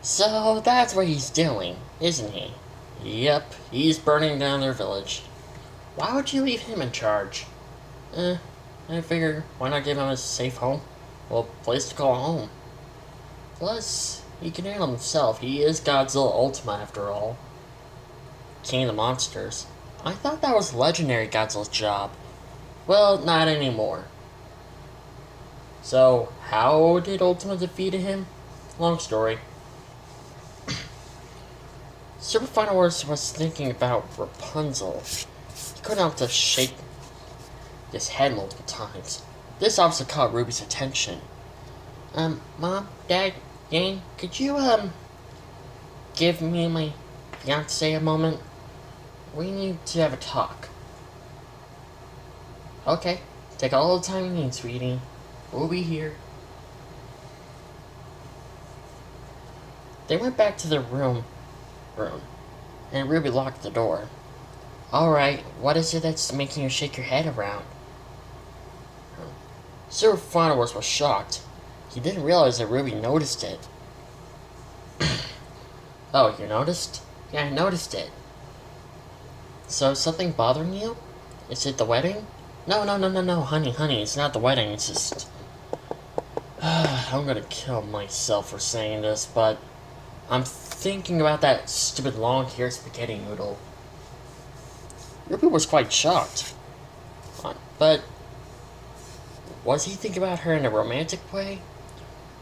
So that's what he's doing, isn't he? Yep, he's burning down their village. Why would you leave him in charge? I figure, why not give him a safe home? Well, place to call home. Plus, he can handle himself. He is Godzilla Ultima after all. King of the monsters. I thought that was legendary Godzilla's job. Well, not anymore. So, how did Ultima defeat him? Long story. Super Final Wars was thinking about Rapunzel. He couldn't help to shake his head multiple times. This obviously caught Ruby's attention. Mom, Dad, Yang, could you, give me and my fiance a moment? We need to have a talk. Okay, take all the time you need, sweetie. We'll be here. They went back to their room, and Ruby locked the door. Alright, what is it that's making you shake your head around? Sir Fonowers was shocked. He didn't realize that Ruby noticed it. Oh, you noticed? Yeah, I noticed it. So, something bothering you? Is it the wedding? No, honey, it's not the wedding, it's just... I'm gonna kill myself for saying this, but... I'm thinking about that stupid long-haired spaghetti noodle. Ruby was quite shocked. But... was he thinking about her in a romantic way?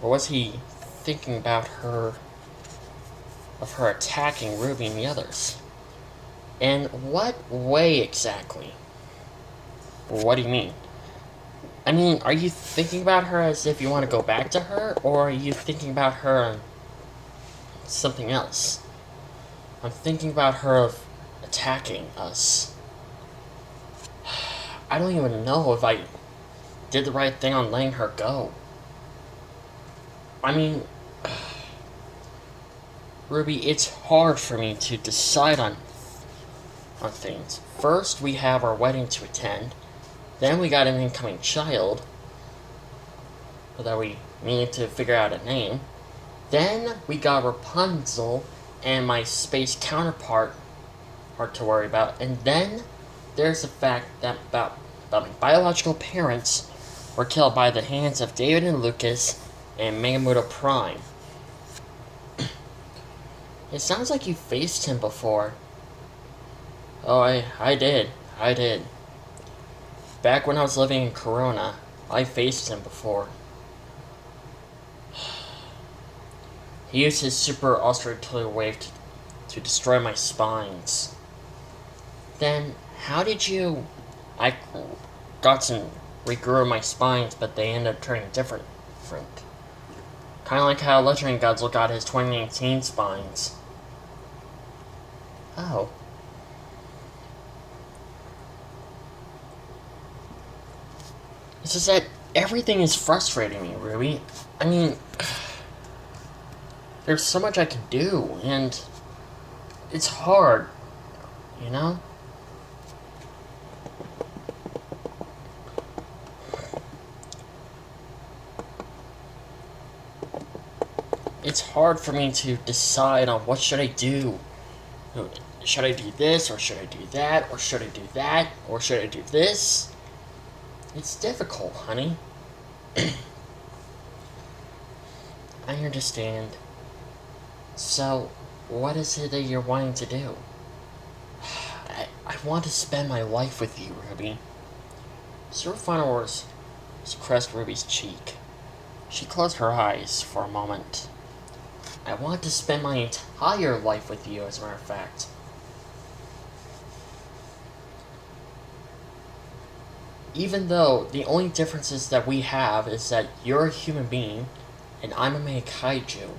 Or was he thinking about her... of her attacking Ruby and the others? In what way exactly? What do you mean? I mean, are you thinking about her as if you want to go back to her, or are you thinking about her something else? I'm thinking about her attacking us. I don't even know if I did the right thing on letting her go. I mean, Ruby, it's hard for me to decide on things. First, we have our wedding to attend. Then we got an incoming child that we needed to figure out a name. Then we got Rapunzel and my space counterpart to worry about. And then there's the fact that about my biological parents were killed by the hands of David and Lucas and Megamuto Prime. It sounds like you faced him before. Oh, I did. Back when I was living in Corona, I faced him before. He used his super artillery wave to destroy my spines. Then, how did you... I got some regrew my spines, but they ended up turning different. Kinda like how Legendary Godzilla got his 2019 spines. Oh. It's just that everything is frustrating me, Ruby. I mean, there's so much I can do, and it's hard, you know? It's hard for me to decide on what should I do. Should I do this, or should I do that, or should I do that, or should I do this? It's difficult, honey. I understand. So, what is it that you're wanting to do? I want to spend my life with you, Ruby. Sir Funwars caressed Ruby's cheek. She closed her eyes for a moment. I want to spend my entire life with you, as a matter of fact. Even though the only differences that we have is that you're a human being and I'm a Meikaiju.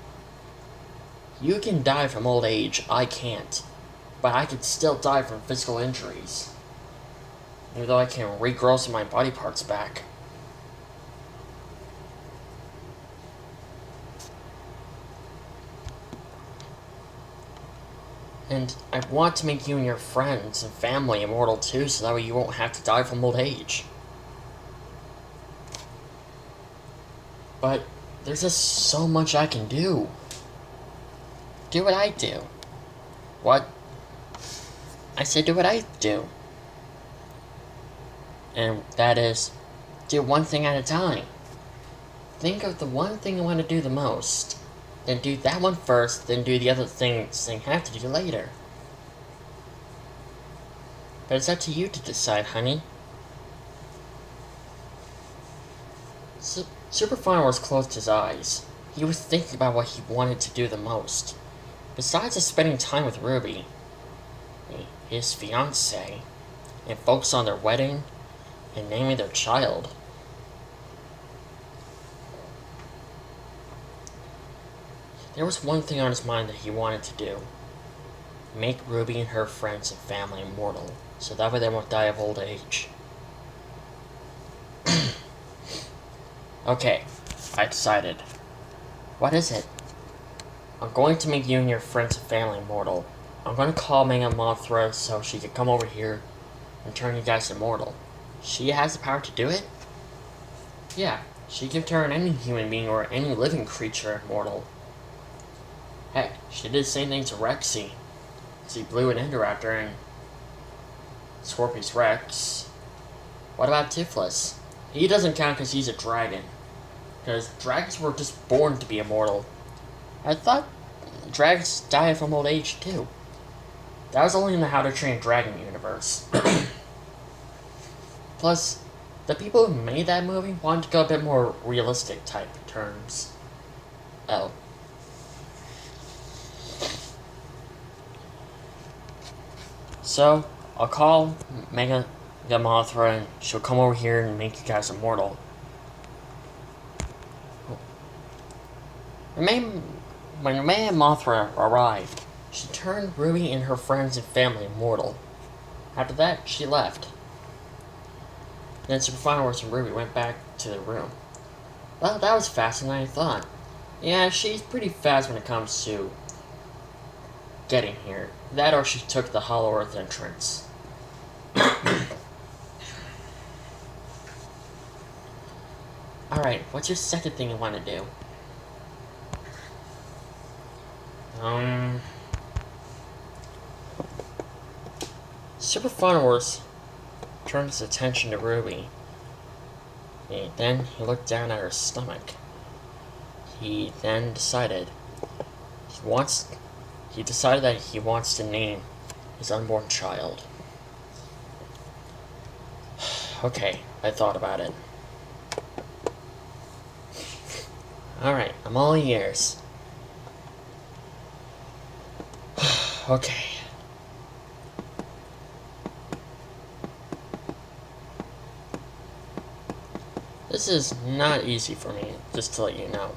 You can die from old age, I can't. But I can still die from physical injuries. Even though I can regrow some of my body parts back. And I want to make you and your friends and family immortal too, so that way you won't have to die from old age. But there's just so much I can do. Do what I do. What? I said do what I do. And that is, do one thing at a time. Think of the one thing you want to do the most. Then do that one first, then do the other things you have to do later. But it's up to you to decide, honey. Super Farmers closed his eyes. He was thinking about what he wanted to do the most. Besides just spending time with Ruby, his fiancée, and focus on their wedding and naming their child. There was one thing on his mind that he wanted to do. Make Ruby and her friends and family immortal, so that way they won't die of old age. Okay, I decided. What is it? I'm going to make you and your friends and family immortal. I'm going to call Mega Mothra so she can come over here and turn you guys immortal. She has the power to do it? Yeah, she can turn any human being or any living creature immortal. Heck, she did the same thing to Rexy. She blew an Indoraptor and Scorpius Rex. What about Tiflis? He doesn't count because he's a dragon. Because dragons were just born to be immortal. I thought dragons die from old age too. That was only in the How to Train Dragon universe. Plus, the people who made that movie wanted to go a bit more realistic type terms. Oh. So, I'll call Mega Mothra and she'll come over here and make you guys immortal. When Mega Mothra arrived, she turned Ruby and her friends and family immortal. After that, she left. Then Super Fireworks and Ruby went back to their room. Well, that was faster than I thought. Yeah, she's pretty fast when it comes to getting here. That or she took the Hollow Earth entrance. Alright, what's your second thing you want to do? Super Fireworks turned his attention to Ruby. And then he looked down at her stomach. He then decided that he wants to name his unborn child. Okay, I thought about it. Alright, I'm all ears. Okay. This is not easy for me, just to let you know.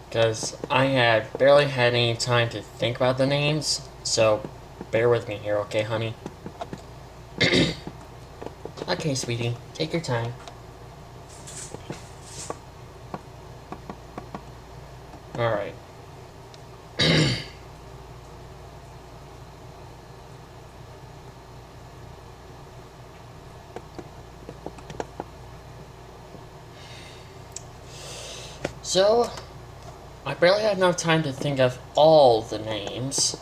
Because I barely had any time to think about the names, so bear with me here, okay, honey? Okay, sweetie, take your time. Alright. So, I barely had enough time to think of all the names.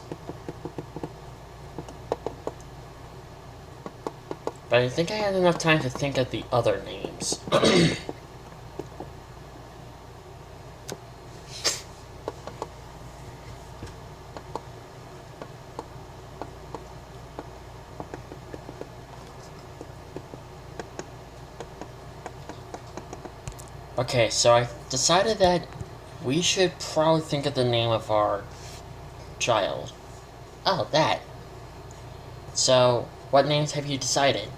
But I think I had enough time to think of the other names. Okay, so I decided that we should probably think of the name of our child. Oh, that. So, what names have you decided?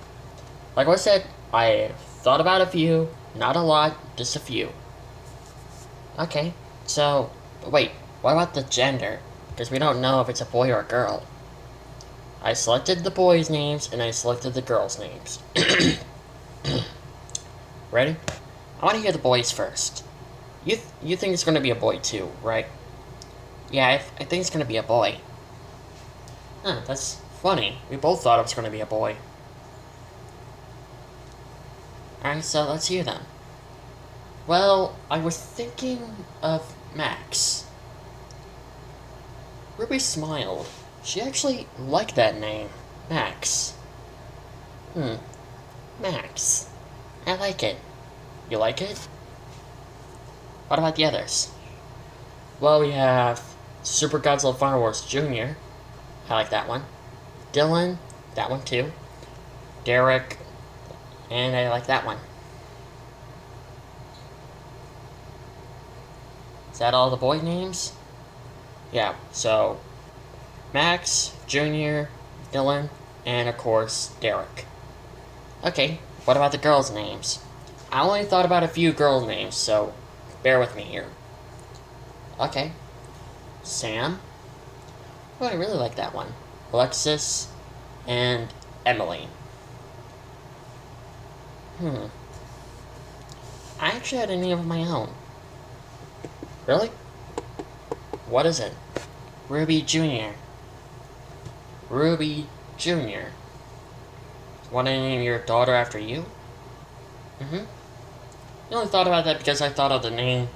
Like I said, I thought about a few, not a lot, just a few. Okay, so, wait, what about the gender? Because we don't know if it's a boy or a girl. I selected the boys' names, and I selected the girls' names. Ready? I want to hear the boys first. You think it's going to be a boy too, right? Yeah, I think it's going to be a boy. Huh, that's Funny, we both thought it was going to be a boy. Alright, so let's hear them. Well, I was thinking of Max. Ruby smiled. She actually liked that name, Max. Max. I like it. You like it? What about the others? Well, we have Super Godzilla Final Wars Jr. I like that one. Dylan, that one too. Derek, and I like that one. Is that all the boy names? Yeah, so Max, Junior, Dylan, and of course, Derek. Okay, what about the girls' names? I only thought about a few girls' names, so bear with me here. Okay. Sam. Oh, I really like that one. Alexis, and Emily. I actually had a name of my own. Really? What is it? Ruby Jr. Ruby Jr. Want to name your daughter after you? I only thought about that because I thought of the name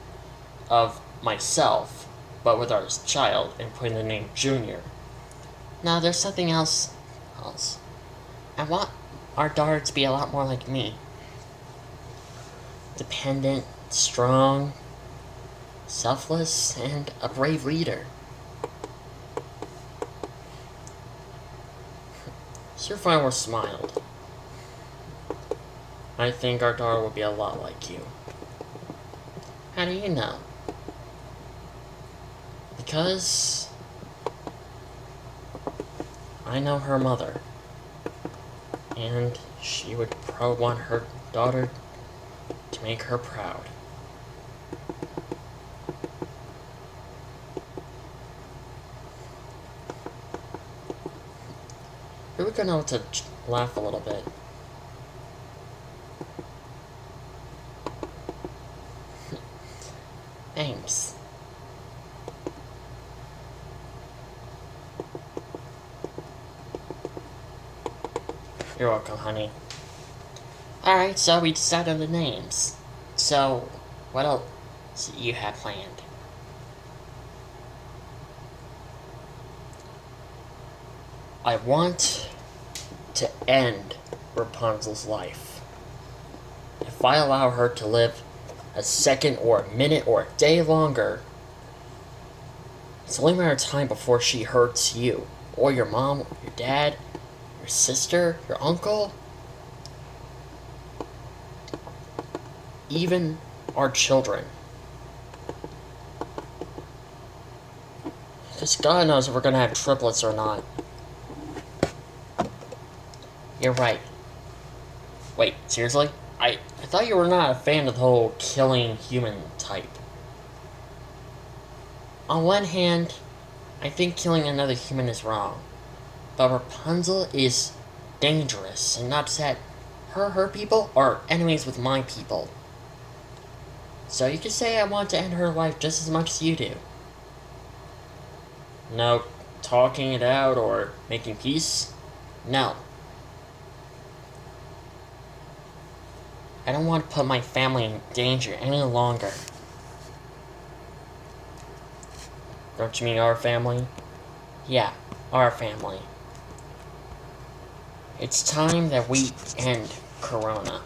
of myself, but with our child, and putting the name Junior. No, there's something else. I want our daughter to be a lot more like me. Dependent, strong, selfless, and a brave leader. Sir Fireworth smiled. I think our daughter will be a lot like you. How do you know? Because I know her mother, and she would probably want her daughter to make her proud. We're gonna have to laugh a little bit. Thanks. You're welcome, honey. Alright, so we decided on the names. So, what else you have planned? I want to end Rapunzel's life. If I allow her to live a second or a minute or a day longer, it's only a matter of time before she hurts you, or your mom, or your dad, your sister, your uncle, even our children. Because God knows if we're gonna have triplets or not. You're right. Wait, seriously? I thought you were not a fan of the whole killing human type. On one hand, I think killing another human is wrong. But Rapunzel is dangerous, and not that her people are enemies with my people. So you could say I want to end her life just as much as you do. No talking it out or making peace? No. I don't want to put my family in danger any longer. Don't you mean our family? Yeah, our family. It's time that we end Corona.